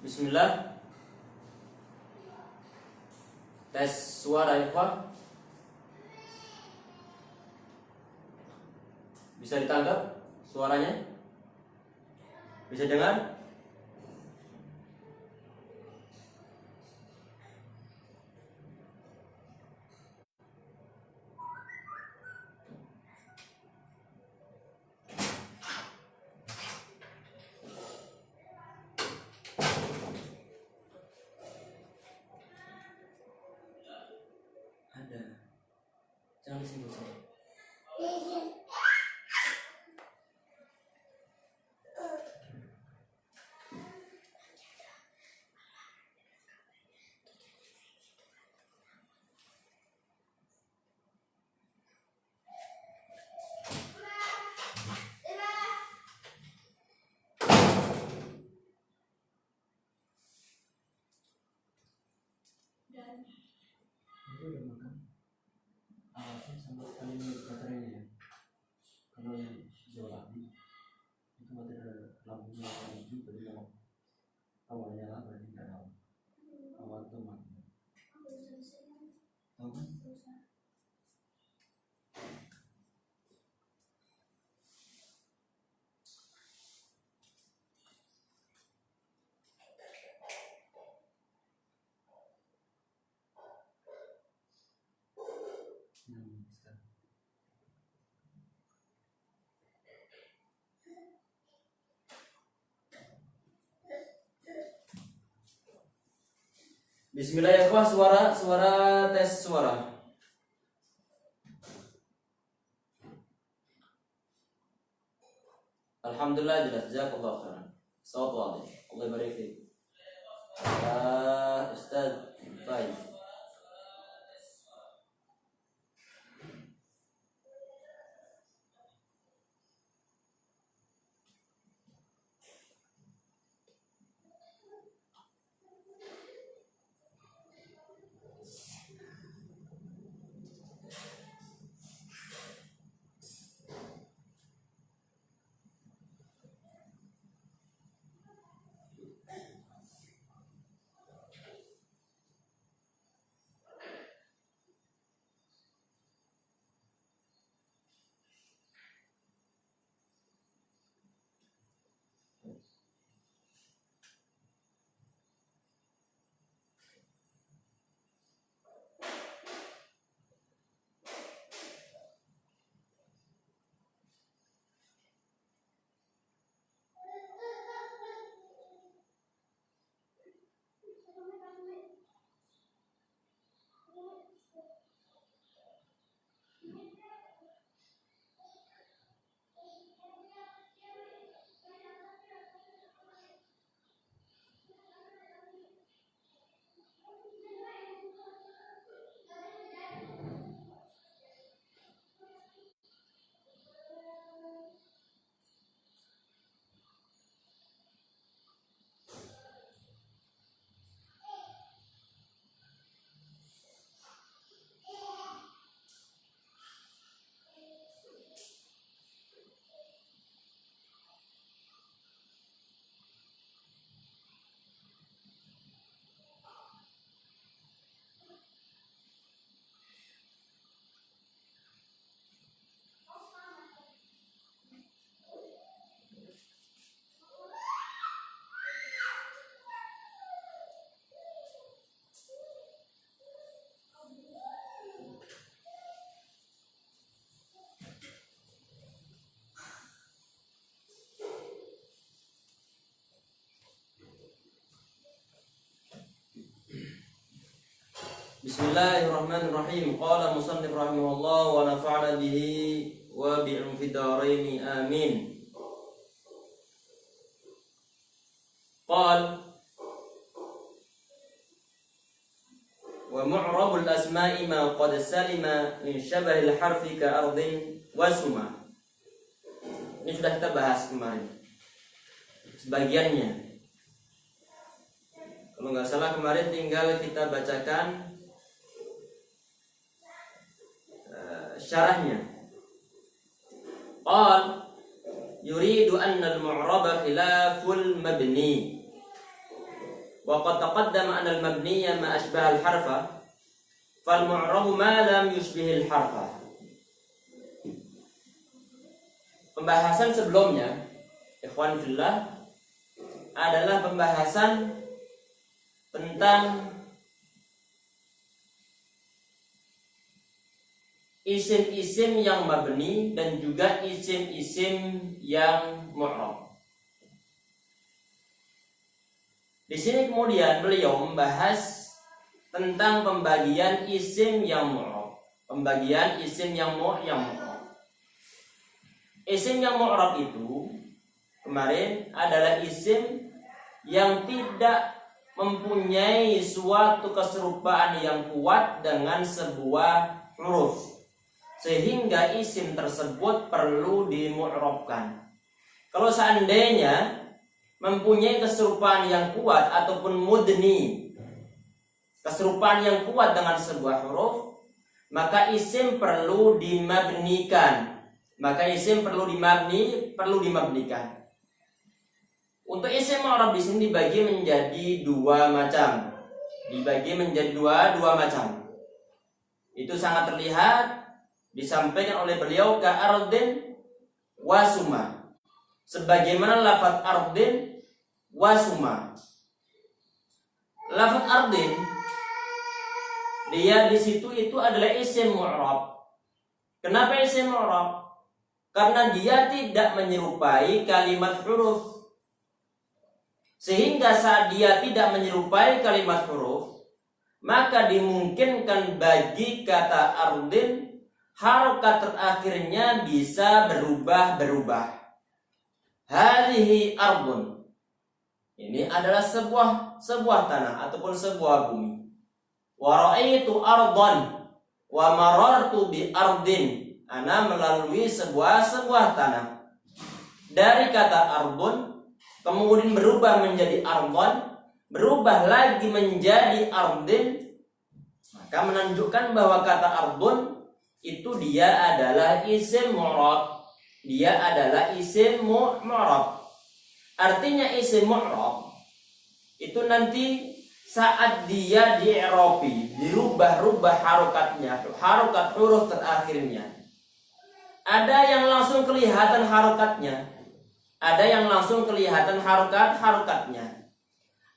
Bismillah. Tes suara ikhwan. Bisa ditangkap suaranya? Bisa dengar? Ada. Jangan disinggung saya. Itu udah makan. Alasnya sama sekali baterainya ya. Kalau yang zola itu baterai lampunya itu jadi kalau awalnya nyala berarti nggak tahu. Awal itu mati. Tahu kan? Bismillahirrahmanirrahim. Suara tes suara. Alhamdulillah jelas. Jazakallahu khairan. Shawab Allah barik fiik. Ya Ustaz Faiz. Bismillahirrahmanirrahim. Qala musannif rahimahullah wa nafa'ana bihi wa bi'um fid dharain amin. Qal wa mu'rabul asma'i ma qad salima min syabahil harfi ka ardin wa suma. Ini sudah kita bahas kemarin sebagiannya. Kalau nggak salah kemarin tinggal kita bacakan syarahnya. Qal yuridu anna al-mu'raba khilaful mabni. Wa qad taqaddama anna al-mabniyya ma ashbaha al-harfa fal mu'rabu ma lam yushbih al-harfa. Pembahasan sebelumnya, ikhwan fillah, adalah pembahasan tentang isim-isim yang mabni dan juga isim-isim yang mu'rab. Di sini kemudian beliau membahas tentang pembagian isim yang mu'rab. Pembagian isim yang mu'rab. Isim yang mu'rab itu kemarin adalah isim yang tidak mempunyai suatu keserupaan yang kuat dengan sebuah huruf, sehingga isim tersebut perlu dimu'rabkan. Kalau seandainya mempunyai keserupaan yang kuat ataupun mudni, keserupaan yang kuat dengan sebuah huruf, maka isim perlu dimabnikan. Perlu dimabnikan. Untuk isim mu'rab di sini dibagi menjadi dua macam. Itu sangat terlihat disampaikan oleh beliau ka ardin wa suma. Sebagaimana lafaz ardin wa suma. Lafaz ardin dia di situ itu adalah isim mu'rab. Kenapa isim mu'rab? Karena dia tidak menyerupai kalimat huruf. Sehingga saat dia tidak menyerupai kalimat huruf, maka dimungkinkan bagi kata ardin harokat terakhirnya bisa berubah-berubah. Hadhihi ardun. Ini adalah sebuah tanah ataupun sebuah bumi. Wa ra'aitu ardan wa marartu bi ardin. Ana melalui sebuah tanah. Dari kata ardun kemudian berubah menjadi ardon, berubah lagi menjadi ardin, maka menunjukkan bahwa kata ardun itu dia adalah isim mu'rab. Artinya isim mu'rab itu nanti saat dia di-i'rabi, dirubah-rubah harokat huruf terakhirnya. Ada yang langsung kelihatan harokatnya, ada yang langsung kelihatan harokatnya.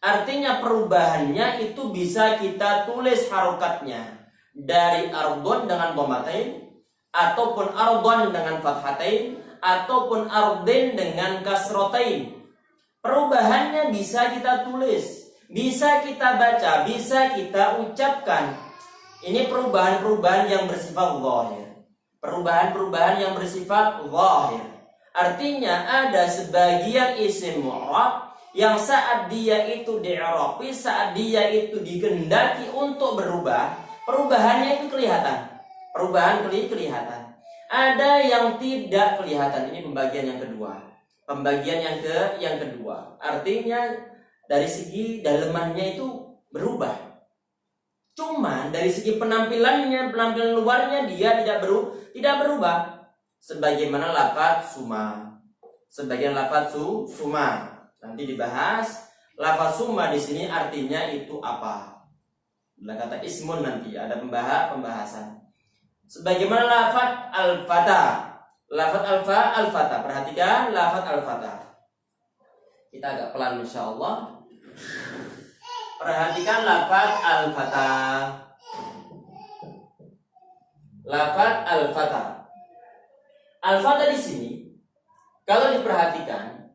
Artinya perubahannya itu bisa kita tulis harokatnya dari ardon dengan dhammatain, ataupun ardon dengan fathatain, ataupun ardin dengan kasrotain. Perubahannya bisa kita tulis, bisa kita baca, bisa kita ucapkan. Ini perubahan-perubahan yang bersifat zahir. Artinya ada sebagian isim mu'rab yang saat dia itu di'irabi, saat dia itu dikehendaki untuk berubah, perubahannya itu kelihatan. Ada yang tidak kelihatan. Ini pembagian yang kedua. Artinya dari segi dalemannya itu berubah. Cuman dari segi penampilan luarnya dia tidak berubah. Sebagaimana lafaz suma. Nanti dibahas lafaz suma di sini artinya itu apa. Bila kata ismun nanti ada pembahasan. Sebagaimana lafaz al-fata. Al-fata. Perhatikan lafaz al-fata. Kita agak pelan insyaallah. Perhatikan lafaz al-fata. Al-fata di sini kalau diperhatikan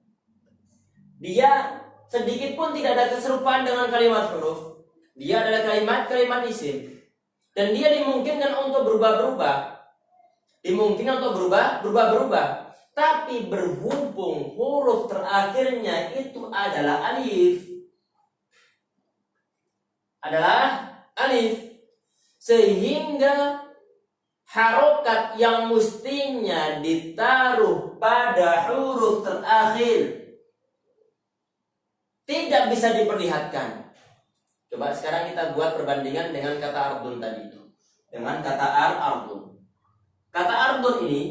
dia sedikit pun tidak ada keserupaan dengan kalimat huruf. Dia adalah kalimat isim. Dan dia dimungkinkan untuk berubah-berubah. Tapi berhubung huruf terakhirnya itu adalah alif. Sehingga harokat yang mestinya ditaruh pada huruf terakhir tidak bisa diperlihatkan. Coba sekarang kita buat perbandingan dengan kata ardun tadi itu. Dengan kata ardun. Kata ardun ini,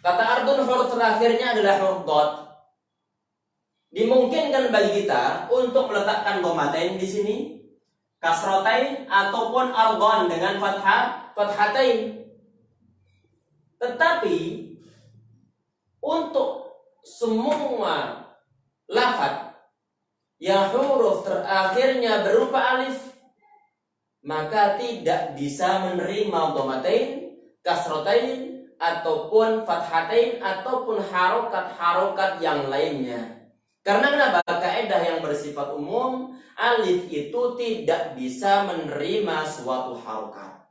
kata ardun huruf terakhirnya adalah huruf dot. dimungkinkan bagi kita untuk meletakkan dhammatain di sini, kasratain ataupun argon dengan fathatain. Tetapi untuk semua lafaz yang huruf terakhirnya berupa alif, maka tidak bisa menerima dhammatain, kasratain ataupun fathatain ataupun harokat-harokat yang lainnya. Karena kenapa? Kaidah yang bersifat umum, alif itu tidak bisa menerima suatu harokat.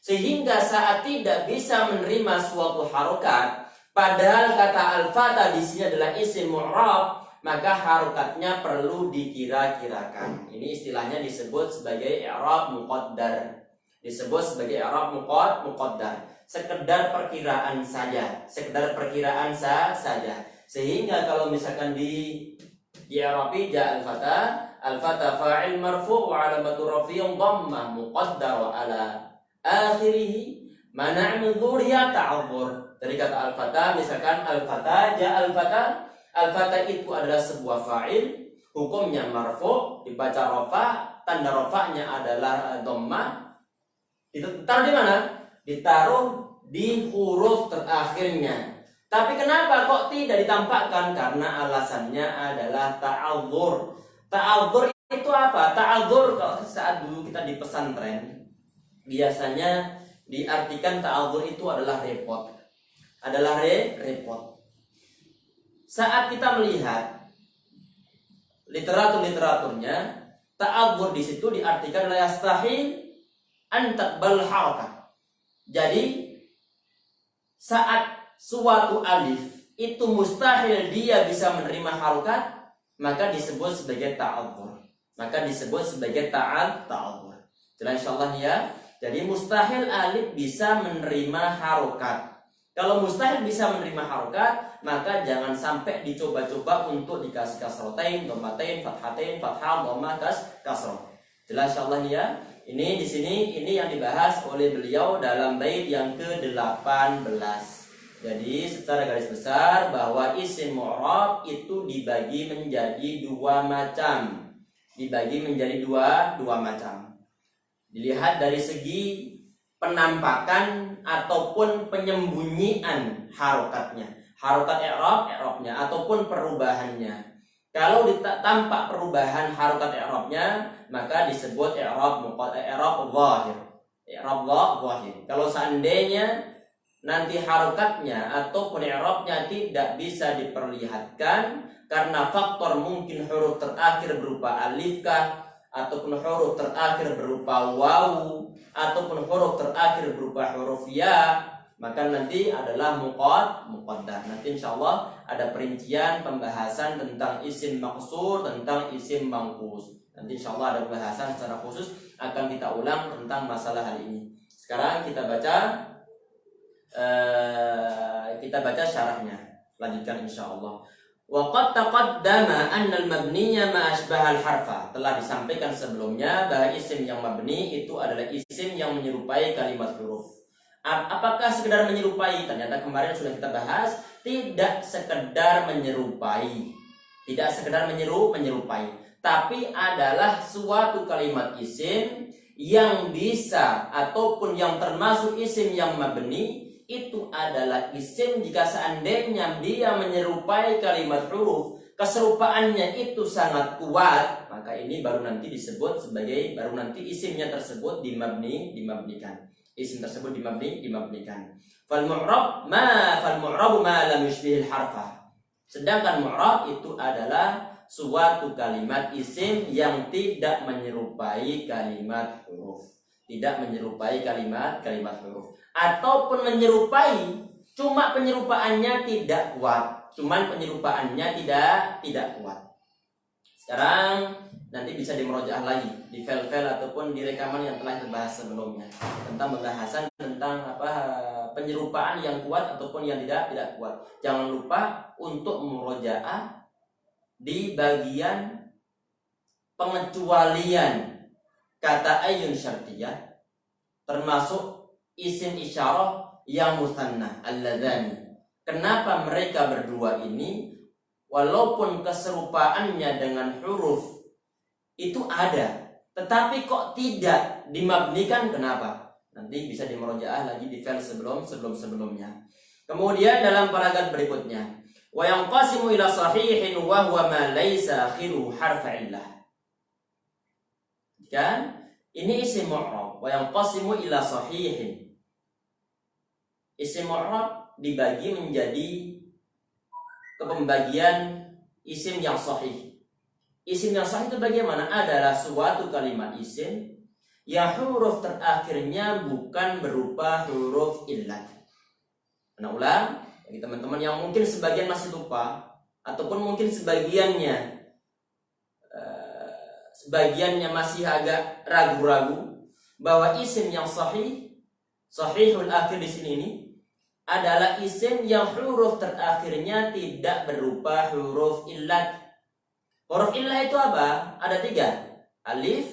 Sehingga saat tidak bisa menerima suatu harokat, padahal kata al-fatah di sini adalah isim mu'rab, maka harokatnya perlu dikira-kirakan. Ini istilahnya disebut sebagai i'rab muqaddar. Disebut sebagai i'rab muqaddar. Sekedar perkiraan saja, saja. Sehingga kalau misalkan di i'rabi ja al-fatah fa'il marfu' wa 'alamatu raf'in dhammah muqaddar wa 'ala akhirih mana' min dzuriya ta'azzur. Dari kata al-fatah, misalkan al-fatah ja al-fatah itu adalah sebuah fa'il, hukumnya marfu', dibaca rafa, tanda rafa'nya adalah dhammah. Itu taruh di mana? Ditaruh di huruf terakhirnya. Tapi kenapa kok tidak ditampakkan? Karena alasannya adalah ta'azzur. Ta'azzur itu apa? Ta'azzur kalau saat dulu kita di pesantren, biasanya diartikan ta'azzur itu adalah repot. Repot. Saat kita melihat literaturnya, ta'azzur di situ diartikan la yastahil an taqbal harakat. Jadi saat suatu alif itu mustahil dia bisa menerima harokat, maka disebut sebagai ta'azzur. Ta'azzur. Jelas insyaallah ya. Jadi mustahil alif bisa menerima harokat. Kalau mustahil bisa menerima harokat, maka jangan sampai dicoba-coba untuk dikasih kasrotain, dhammatain, fathatain, fathah, dhammah, kasroh. Jelas insyaallah ya. Ini di sini ini yang dibahas oleh beliau dalam bait yang ke-18. Jadi secara garis besar bahwa isim mu'rab itu dibagi menjadi dua macam. Dilihat dari segi penampakan ataupun penyembunyian harokatnya, harokat i'rabnya ataupun perubahannya. Kalau tampak perubahan harokat i'rabnya, maka disebut i'rab zahir. Kalau seandainya nanti harokatnya ataupun i'rabnya tidak bisa diperlihatkan karena faktor mungkin huruf terakhir berupa alifkah, ataupun huruf terakhir berupa wawu, ataupun huruf terakhir berupa huruf ya, maka nanti adalah muqaddar. Nanti insyaallah ada perincian pembahasan tentang isim maqsur, tentang isim manqus. Nanti insyaallah ada pembahasan secara khusus akan kita ulang tentang masalah hal ini. Sekarang kita baca syarahnya. Lanjutkan insyaallah. Wa qad taqaddama anna al-mabniya ma asbaha al-harfa. Telah disampaikan sebelumnya bahwa isim yang mabni itu adalah isim yang menyerupai kalimat huruf. Apakah sekedar menyerupai? Ternyata kemarin sudah kita bahas, tidak sekedar menyerupai. Tapi adalah suatu kalimat isim yang bisa ataupun yang termasuk isim yang mabni, itu adalah isim jika seandainya dia menyerupai kalimat huruf, keserupaannya itu sangat kuat, maka ini baru nanti isimnya tersebut dimabnikan. Isim tersebut dimabnikan. Fal mu'rab ma lam yushbihil harfa. Sedangkan mu'rab itu adalah suatu kalimat isim yang tidak menyerupai kalimat huruf. Ataupun menyerupai, cuma penyerupaannya tidak kuat. Sekarang nanti bisa dimurojaah lagi di file-file ataupun di rekaman yang telah dibahas sebelumnya tentang pembahasan tentang penyerupaan yang kuat ataupun yang tidak kuat. Jangan lupa untuk murojaah di bagian pengecualian kata ayun syartiyah, termasuk isim isyarah yang musanna alladzani. Kenapa mereka berdua ini walaupun keserupaannya dengan huruf itu ada, tetapi kok tidak dimabnikan, kenapa? Nanti bisa dimurojaah lagi di file sebelumnya. Kemudian dalam paragraf berikutnya, wa yanqasimu ila sahihin wa huwa ma laysa akhiru harfa illah. Kan? Ini isim mu'rab, wa yanqasimu ila sahihin. Isim mu'rab dibagi menjadi pembagian isim yang sahih. Isim yang sahih itu bagaimana? Adalah suatu kalimat isim yang huruf terakhirnya bukan berupa huruf illat. Nah, ulang bagi teman-teman yang mungkin sebagian masih lupa ataupun mungkin sebagiannya masih agak ragu-ragu bahwa isim yang sahihul akhir di sini ini adalah isim yang huruf terakhirnya tidak berupa huruf illat. Huruf illah itu apa? Ada 3, alif,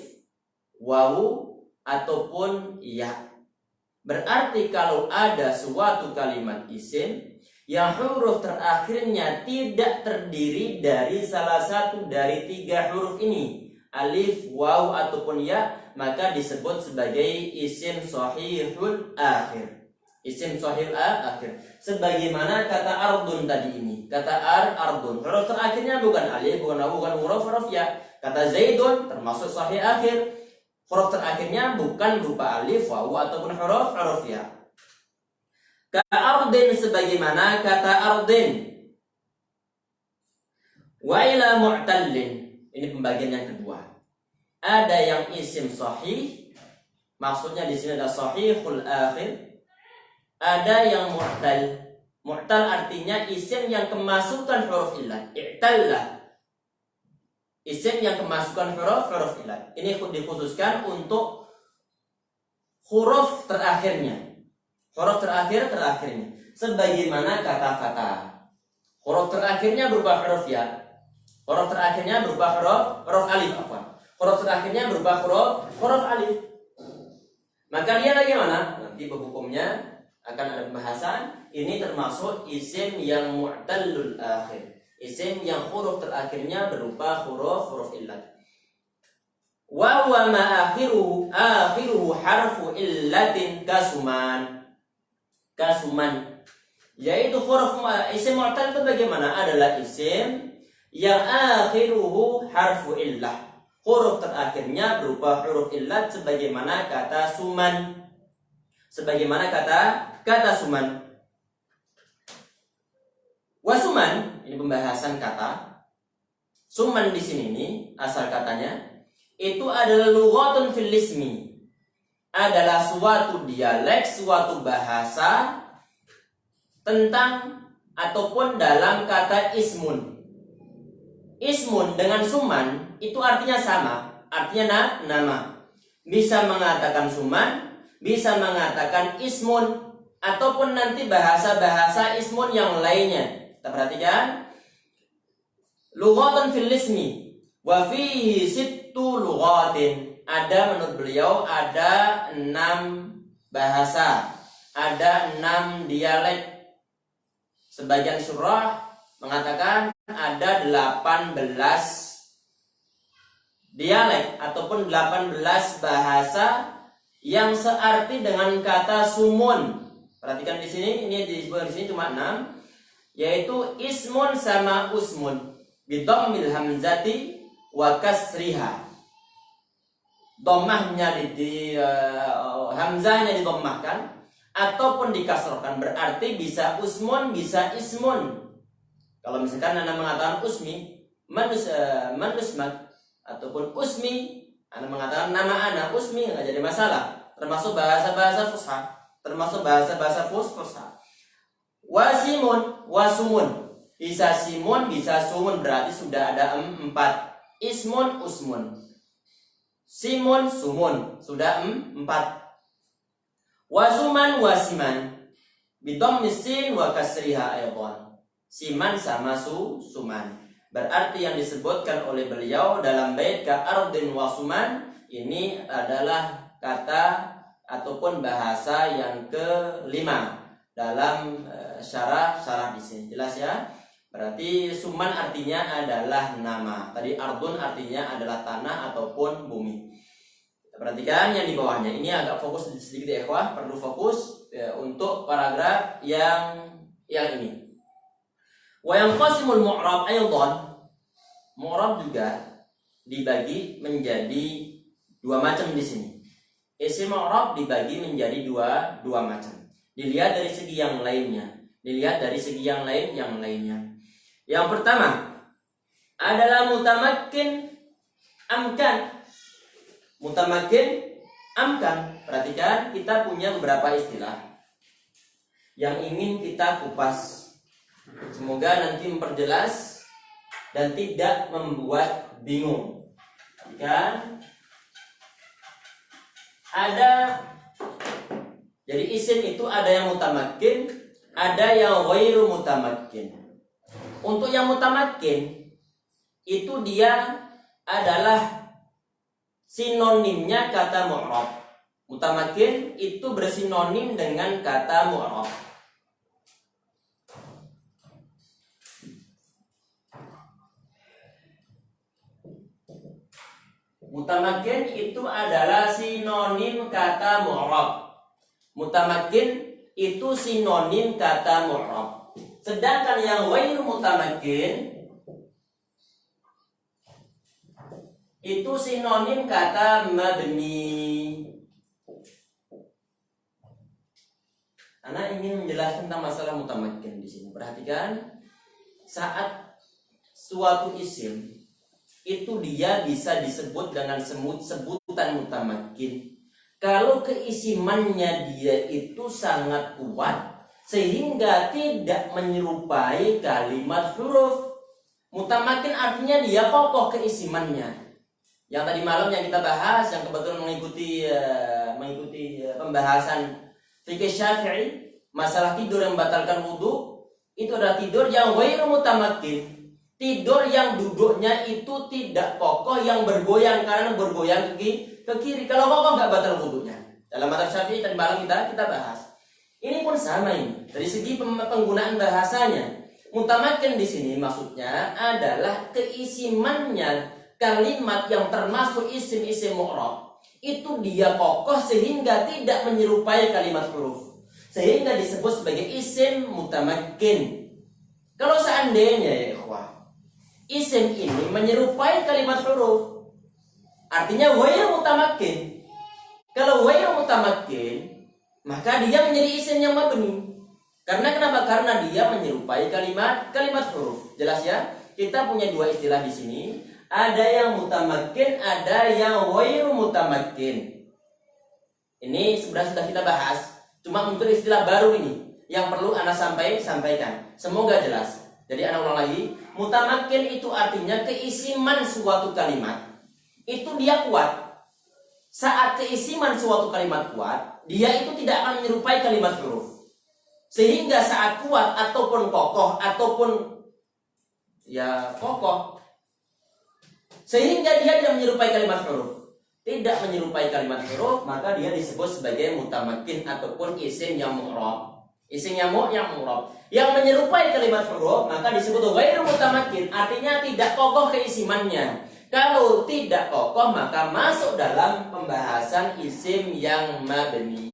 wawu, ataupun ya. Berarti kalau ada suatu kalimat isim yang huruf terakhirnya tidak terdiri dari salah satu dari 3 huruf ini, alif, waw, ataupun ya, maka disebut sebagai isim sahihul akhir. Isim sahihul akhir. Sebagaimana kata ardun tadi ini. Kata ardun. Huruf terakhirnya bukan alif, bukan waw, bukan huruf ya. Kata zaidun termasuk sahih akhir. Huruf terakhirnya bukan berupa alif, waw, ataupun huruf ya. Kata ardin sebagaimana kata ardin. Wa ila mu'tallin. Ini pembagian yang kedua. Ada yang isim sahih, maksudnya di sini ada sahihul akhir. Ada yang mu'tal. Mu'tal artinya isim yang kemasukan huruf illat. I'tallah. Isim yang kemasukan huruf illat. Ini dikhususkan untuk huruf terakhirnya. Huruf terakhirnya. Sebagaimana kata-kata. Huruf terakhirnya berupa huruf ya. Huruf terakhirnya berupa huruf alif, afwan. Huruf terakhirnya berupa huruf alif. Maka dia bagaimana? Nanti hukumnya akan ada pembahasan. Ini termasuk isim yang mu'tallul akhir. Isim yang huruf terakhirnya berupa huruf illat. Wa huwa ma akhiruhu harfu illatin kasuman. Yaitu huruf isim mu'tal itu bagaimana? Adalah isim yang akhiruhu harfu illah. Huruf terakhirnya berupa huruf illat sebagaimana kata suman. Sebagaimana kata suman. Wasuman, ini pembahasan kata. Suman di sini ini asal katanya itu adalah lughatun fil ismi. Adalah suatu dialek, suatu bahasa tentang ataupun dalam kata ismun. Ismun dengan suman itu artinya sama, artinya nama. Bisa mengatakan suman, bisa mengatakan ismun, ataupun nanti bahasa-bahasa ismun yang lainnya. Kita perhatikan. Lughatan fil ismi wa fihi sittu lughatin. Ada menurut beliau ada 6 bahasa, ada 6 dialek. Sebagian surah mengatakan ada 18 dialek ataupun 18 bahasa yang searti dengan kata sumun. Perhatikan di sini, ini disebut di sini cuma 6, yaitu ismun sama usmun bidhammil hamzati wa kasriha. Dhammahnya hamzahnya didhammahkan ataupun dikasrohkan, berarti bisa usmun, bisa ismun. Kalau misalkan Anda mengatakan usmi, man usmak, ataupun usmi, Anda mengatakan nama Anda usmi, nggak jadi masalah. Termasuk bahasa-bahasa fusha, termasuk bahasa-bahasa fusha. Wasimun, wasumun, bisa simun, bisa sumun, berarti sudah ada 4. Ismun, usmun, simun, sumun, sudah 4. Wasuman, wasiman, bidhammis sin wa kasriha aydan. Siman sama suman. Berarti yang disebutkan oleh beliau dalam bait ka ardin wasuman ini adalah kata ataupun bahasa yang ke-5 dalam syarah di sini. Jelas ya? Berarti summan artinya adalah nama. Tadi ardun artinya adalah tanah ataupun bumi. Kita perhatikan yang di bawahnya. Ini agak fokus sedikit ya ikhwah, perlu fokus ya, untuk paragraf yang ini. Wa yanqasimul mu'rab aydan. Mu'rab juga dibagi menjadi dua macam di sini. Isim mu'rab dibagi menjadi dua macam. Dilihat dari segi yang lainnya. Yang pertama adalah mutamakkin amkan. Mutamakkin amkan. Perhatikan, kita punya beberapa istilah yang ingin kita kupas. Semoga nanti memperjelas dan tidak membuat bingung. Perhatikan. Jadi isim itu ada yang mutamakkin, ada yang ghairu mutamakkin. Untuk yang mutamakkin itu dia adalah sinonimnya kata mu'rab. Mutamakkin itu bersinonim dengan kata mu'rab. Mutamakkin itu adalah sinonim kata mu'rab. Mutamakkin itu sinonim kata mu'rab. Sedangkan yang ghairu mutamakkin itu sinonim kata mabni. Anak ingin menjelaskan tentang masalah mutamakkin di sini. Perhatikan, saat suatu isim itu dia bisa disebut dengan sebutan mutamakkin kalau keisimannya dia itu sangat kuat sehingga tidak menyerupai kalimat huruf. Mutamakkin artinya dia kokoh keisimannya. Yang tadi malam yang kita bahas, yang kebetulan mengikuti pembahasan fikih Syafi'i, masalah tidur yang membatalkan wudu, itu adalah tidur yang ghairu mutamakkin. Tidur yang duduknya itu tidak kokoh, yang bergoyang karena bergoyang ke kiri. Kalau kokoh nggak batal wudunya. Dalam mazhab Syafi'i tadi malam kita bahas. Ini pun sama ini. Dari segi penggunaan bahasanya, mutamakkin di sini maksudnya adalah keisimannya kalimat yang termasuk isim-isim mu'rab. Itu dia kokoh sehingga tidak menyerupai kalimat huruf. Sehingga disebut sebagai isim mutamakkin. Kalau seandainya ya ikhwah, isim ini menyerupai kalimat huruf, artinya ghairu mutamakkin. Kalau ghairu mutamakkin, maka dia menjadi isim yang mabni. Karena kenapa? Karena dia menyerupai kalimat huruf. Jelas ya? Kita punya dua istilah di sini. Ada yang mutamakkin, ada yang ghairu mutamakkin. Ini sebenarnya sudah kita bahas. Cuma untuk istilah baru ini yang perlu Anda sampaikan. Semoga jelas. Jadi Anda ulang lagi. Mutamakkin itu artinya keisiman suatu kalimat itu dia kuat. Saat keisiman suatu kalimat kuat, dia itu tidak akan menyerupai kalimat huruf. Sehingga saat kuat ataupun kokoh sehingga dia tidak menyerupai kalimat huruf. Tidak menyerupai kalimat huruf, maka dia disebut sebagai mutamakkin ataupun isim yang mu'rab. Isim yang mu'rab. Yang menyerupai kalimat huruf maka disebut ghairu mutamakkin, artinya tidak kokoh keisimannya. Kalau tidak kokoh maka masuk dalam pembahasan isim yang mabni.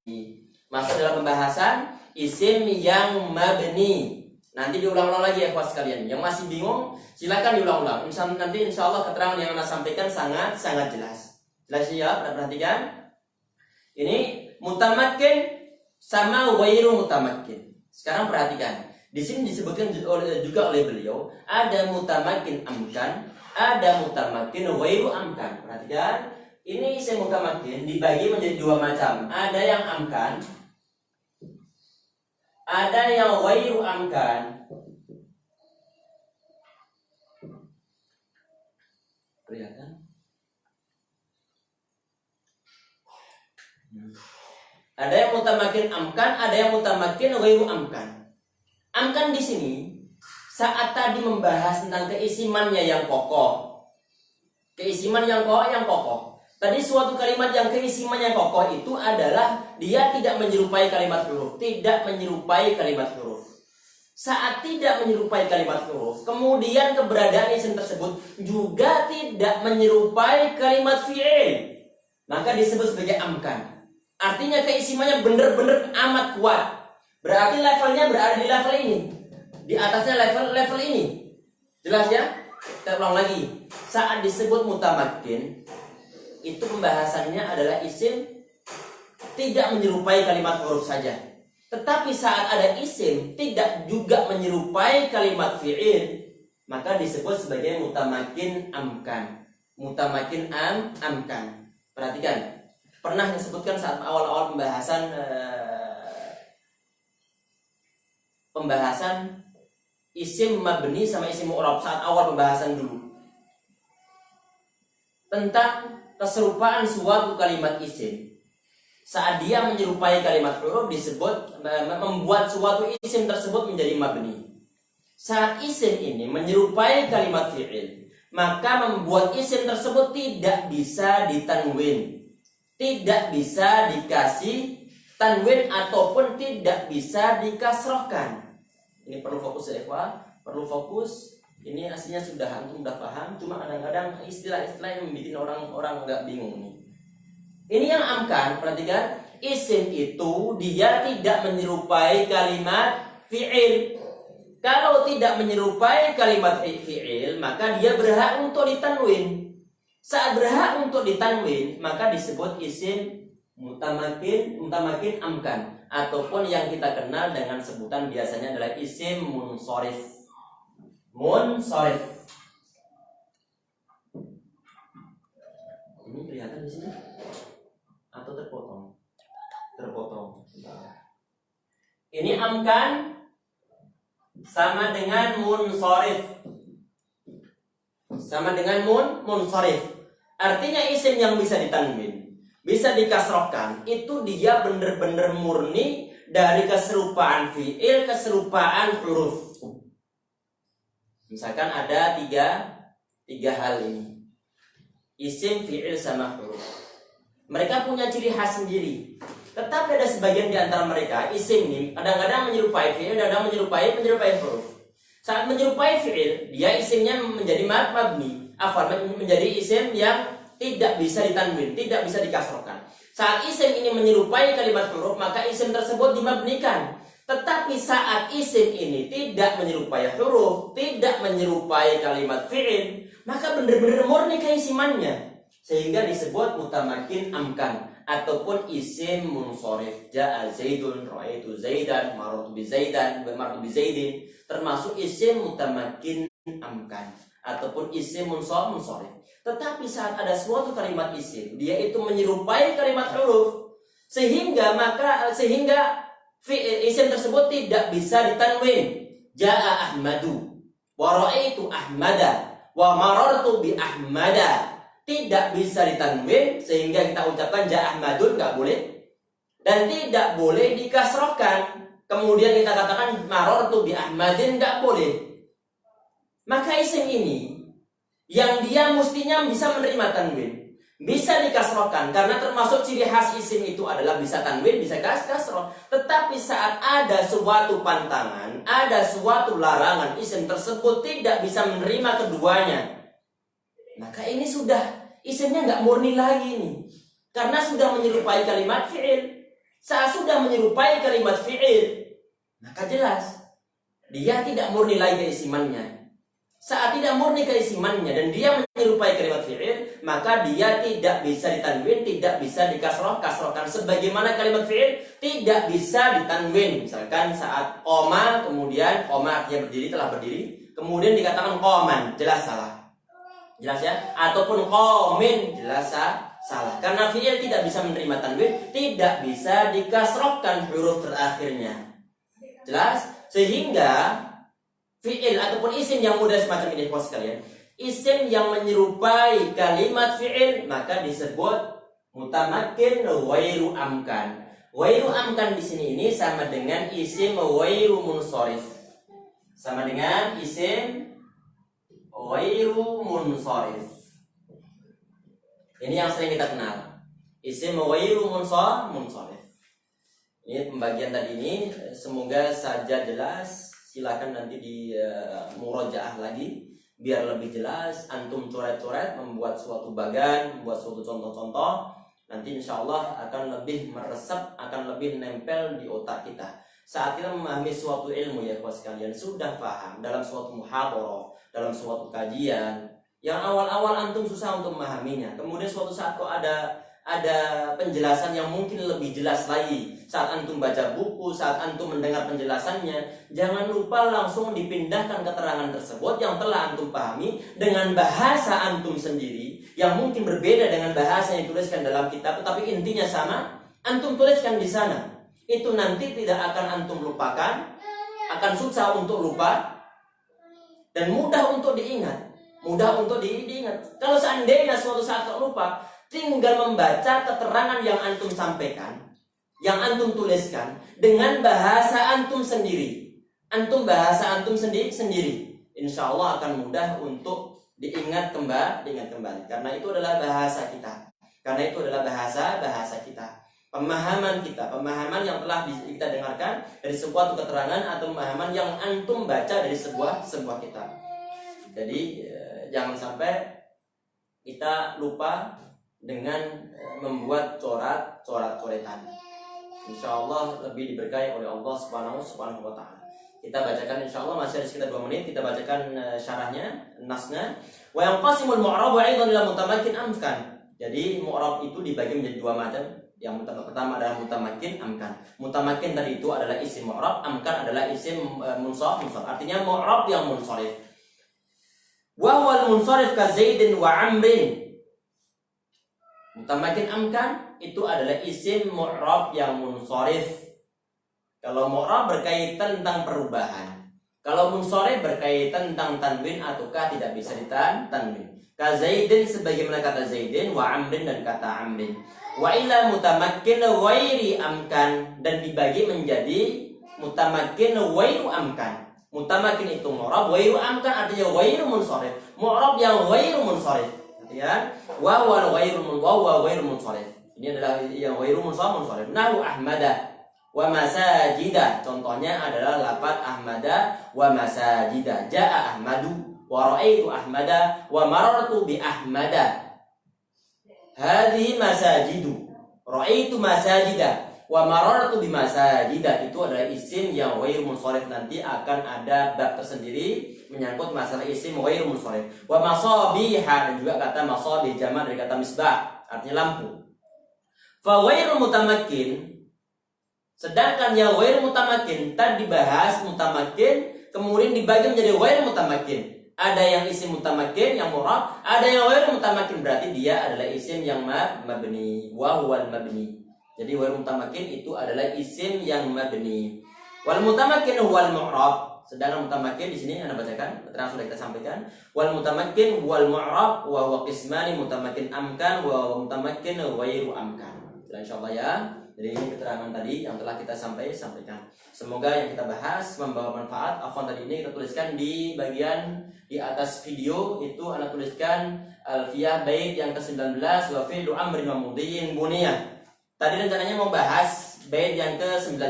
Masuk dalam pembahasan isim yang mabni. Nanti diulang-ulang lagi ya kawan sekalian. Yang masih bingung silakan diulang-ulang. Nanti insya Allah keterangan yang Anda sampaikan sangat jelas. Jelas ya, perhatikan. Ini mutamakkin sama ghairu mutamakkin. Sekarang perhatikan. Di sini disebutkan juga oleh beliau ada mutamakkin amkan, ada mutamakkin ghairu amkan. Perhatikan, ini isim mutamakkin dibagi menjadi dua macam. Ada yang amkan, ada yang ghairu amkan. Kelihatan? Ada yang mutamakkin amkan, ada yang mutamakkin ghairu amkan. Amkan di sini saat tadi membahas tentang keisimannya yang kokoh. Keisiman yang kokoh. Tadi suatu kalimat yang keisimannya kokoh itu adalah dia tidak menyerupai kalimat huruf, tidak menyerupai kalimat huruf. saat tidak menyerupai kalimat huruf, kemudian keberadaan isim tersebut juga tidak menyerupai kalimat fi'il, maka disebut sebagai amkan. Artinya keisimannya benar-benar amat kuat. Berarti levelnya berada di level ini, di atasnya level ini. Jelas ya? Kita ulang lagi. Saat disebut mutamakin, itu pembahasannya adalah isim tidak menyerupai kalimat huruf saja. Tetapi saat ada isim tidak juga menyerupai kalimat fi'il, maka disebut sebagai mutamakin amkan. Mutamakin amkan. Perhatikan, pernah disebutkan saat awal-awal pembahasan isim mabni sama isim mu'rab, saat awal pembahasan dulu tentang keserupaan suatu kalimat isim. Saat dia menyerupai kalimat huruf disebut membuat suatu isim tersebut menjadi mabni. Saat isim ini menyerupai kalimat fi'il, maka membuat isim tersebut tidak bisa ditanwin, tidak bisa dikasih tanwin ataupun tidak bisa dikasrohkan. Ini perlu fokus ya, perlu fokus. Ini aslinya antum sudah paham, cuma kadang-kadang istilah-istilah yang bikin orang nggak bingung nih. Ini yang amkan, perhatikan, isim itu dia tidak menyerupai kalimat fi'il. Kalau tidak menyerupai kalimat fi'il, maka dia berhak untuk ditanwin. Saat berhak untuk ditanwin, maka disebut isim mutamakin amkan, ataupun yang kita kenal dengan sebutan biasanya adalah isim munsorif. Ini kelihatan di sini atau terpotong? Terpotong. Ini amkan sama dengan munsorif. Munsorif. Artinya isim yang bisa ditanwin, bisa dikasrohkan, itu dia benar-benar murni dari keserupaan fi'il, keserupaan huruf. Misalkan ada tiga hal ini, isim, fi'il, sama huruf. Mereka punya ciri khas sendiri. Tetapi ada sebagian di antara mereka, isim ini kadang-kadang menyerupai fi'il, kadang-kadang menyerupai huruf. Saat menyerupai fi'il, dia isimnya menjadi mabni, menjadi isim yang tidak bisa ditanwin, tidak bisa dikasrohkan. Saat isim ini menyerupai kalimat huruf, maka isim tersebut dimabnikan. Tetapi saat isim ini tidak menyerupai huruf, tidak menyerupai kalimat fi'il, maka benar-benar murni keisimannya, sehingga disebut mutamakin amkan ataupun isim munsorif. Ja'a Zaidun, ra'aitu Zaidan, marartu bi Zaidin, termasuk isim mutamakin amkan ataupun isim munsorif. Tetapi saat ada suatu kalimat isim, dia itu menyerupai kalimat huruf, sehingga isim tersebut tidak bisa ditanwin. Ja'a Ahmadu, wa ra'aitu Ahmada, wa marartu bi Ahmada. Tidak bisa ditanwin, sehingga kita ucapkan ja'a Ahmadun, nggak boleh, dan tidak boleh dikasrohkan. Kemudian kita katakan marartu bi Ahmadin, nggak boleh. Maka isim ini yang dia mestinya bisa menerima tanwin, bisa dikasrohkan, karena termasuk ciri khas isim itu adalah bisa tanwin, bisa kasroh. Tetapi saat ada suatu pantangan, ada suatu larangan, isim tersebut tidak bisa menerima keduanya, maka ini isimnya nggak murni lagi nih, karena sudah menyerupai kalimat fi'il. Saat sudah menyerupai kalimat fi'il, maka jelas dia tidak murni lagi keisimannya. Saat tidak murni keisimannya dan dia menyerupai kalimat fi'il, maka dia tidak bisa ditanwin, tidak bisa dikasrohkan. Sebagaimana kalimat fi'il tidak bisa ditanwin. Misalkan saat qoma, kemudian qoma artinya berdiri, telah berdiri, kemudian dikatakan qoman, jelas salah. Jelas ya? Ataupun qomin, jelas salah. Karena fi'il tidak bisa menerima tanwin, tidak bisa dikasrohkan huruf terakhirnya. Jelas? Sehingga fi'il ataupun isim yang mudah semacam ini, sekalian, isim yang menyerupai kalimat fi'il maka disebut mutamakin wairu amkan. Wairu amkan di sini ini sama dengan isim wairu munsorif. Sama dengan isim wairu munsorif. Ini yang sering kita kenal, isim wairu munsorif. Ini pembagian tadi ini semoga saja jelas. silakan nanti di murojaah lagi biar lebih jelas. Antum coret-coret, membuat suatu bagan, membuat suatu contoh-contoh, nanti insya Allah akan lebih meresap, akan lebih nempel di otak kita. Saat kita memahami suatu ilmu ya kawan sekalian, sudah paham dalam suatu muhadharah, dalam suatu kajian, yang awal-awal antum susah untuk memahaminya, kemudian suatu saat kok ada penjelasan yang mungkin lebih jelas lagi. Saat antum baca buku, saat antum mendengar penjelasannya, jangan lupa langsung dipindahkan keterangan tersebut yang telah antum pahami dengan bahasa antum sendiri yang mungkin berbeda dengan bahasa yang dituliskan dalam kitab, tapi intinya sama, antum tuliskan di sana. Itu nanti tidak akan antum lupakan, akan susah untuk lupa dan mudah untuk diingat. Kalau seandainya suatu saat terlupa, tinggal membaca keterangan yang antum sampaikan, yang antum tuliskan dengan bahasa antum sendiri. Bahasa antum sendiri. Insya Allah akan mudah untuk diingat kembali. Karena itu adalah bahasa kita. Bahasa kita. Pemahaman yang telah kita dengarkan dari sebuah keterangan atau pemahaman yang antum baca dari sebuah kitab. Jadi jangan sampai kita lupa dengan membuat coret-coretan. Insya Allah lebih diberkahi oleh Allah Subhanahu wa Ta'ala. Kita bacakan insya Allah, masih ada sekitar 2 menit. Kita bacakan syarahnya, nasnya. Wa yanqasimul mu'rab aidan ila mutamakkin amkan. Jadi mu'rab itu dibagi menjadi 2 macam. Yang pertama adalah mutamakin, amkan. Mutamakin tadi itu adalah isim mu'rab, amkan adalah isim munsharif. Artinya mu'rab yang munsharif. Wa huwal munsharif ka Zaidin wa Amrin. Mutamakin, amkan itu adalah isim mu'rab yang munsharif. Kalau mu'rab berkaitan tentang perubahan. Kalau munsharif berkaitan tentang tanwin ataukah tidak bisa ditanwin. Ka Zaidin sebagaimana kata Zaidin, wa Amrin dan kata Amrin. Wa ila mutamakkin ghairi amkan, dan dibagi menjadi mutamakkin ghairu amkan. Mutamakkin itu mu'rab, ghairu amkan artinya ghairu munsharif. Mu'rab yang ghairu munsharif. Ya, wa huwa ghairu munsharif. Ini adalah yang ghairu munsharif. Nahu ahmada wa masajida. Contohnya adalah lafaz ahmada wa masajida. Jaa ahmadu wa ra'aitu ahmada wa marartu bi ahmada. Hadhihi masajidu, ra'aitu masajida, wa marartu bi masajida. Itu adalah isim yang ghairu munsharif. Nanti akan ada bab tersendiri menyangkut masalah isim ghairu munsharif. Wa masabiha, dan juga kata masabih jamak dari kata misbah, artinya lampu. Fa ghairu mutamakkin, sedangkan yang ghairu mutamakkin tadi dibahas mutamakkin, kemudian dibagi menjadi ghairu mutamakkin. Ada yang isim mutamakin yang mu'rab, ada yang ghairu mutamakin, berarti dia adalah isim yang mabni, wa huwal mabni. Jadi ghairu mutamakin itu adalah isim yang mabni. Wal mutamakin huwal mu'rab. Sedangkan mutamakin di sini Anda bacakan, keterangan sudah kita sampaikan. Wal mutamakin huwal mu'rab wa huwa qismani, mutamakin amkan wa mutamakin ghairu amkan. Insyaallah ya. Jadi ini keterangan tadi yang telah kita sampaikan. Semoga yang kita bahas membawa manfaat. Afwan, tadi ini kita tuliskan di bagian di atas video itu Anda tuliskan alfiyah bait yang ke-19 wa fi'lu amrin wa mudhiyin buniyah. Tadi rencananya mau bahas bait yang ke-19.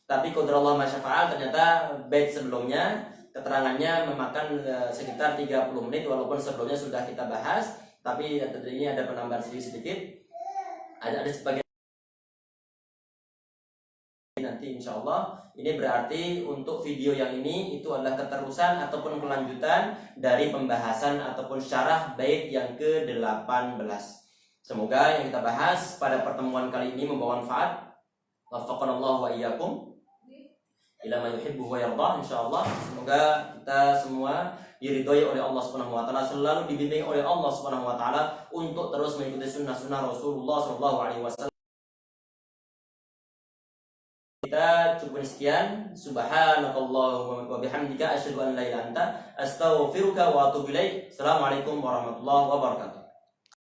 Tapi qadarullah masyafa'al, ternyata bait sebelumnya keterangannya memakan sekitar 30 menit walaupun sebelumnya sudah kita bahas, tapi ini ada penambahan sedikit. Ada sebagian nanti insya Allah. Ini berarti untuk video yang ini itu adalah keterusan ataupun kelanjutan dari pembahasan ataupun syarah bait yang ke-18. Semoga yang kita bahas pada pertemuan kali ini membawa manfaat. Waffaqanallahu wa iyyakum ila ma yuhibbu wa yardah. Insyaallah semoga kita semua diridhoi oleh Allah Subhanahu wa taala, selalu dibimbing oleh Allah Subhanahu wa taala untuk terus mengikuti sunnah-sunnah Rasulullah sallallahu alaihi wasallam. Kita cukup sekian. Subhanakallahumma wa bihamdika asyhadu an la ilaha illa anta astaghfiruka wa atubu ilaik. Assalamualaikum warahmatullahi wabarakatuh.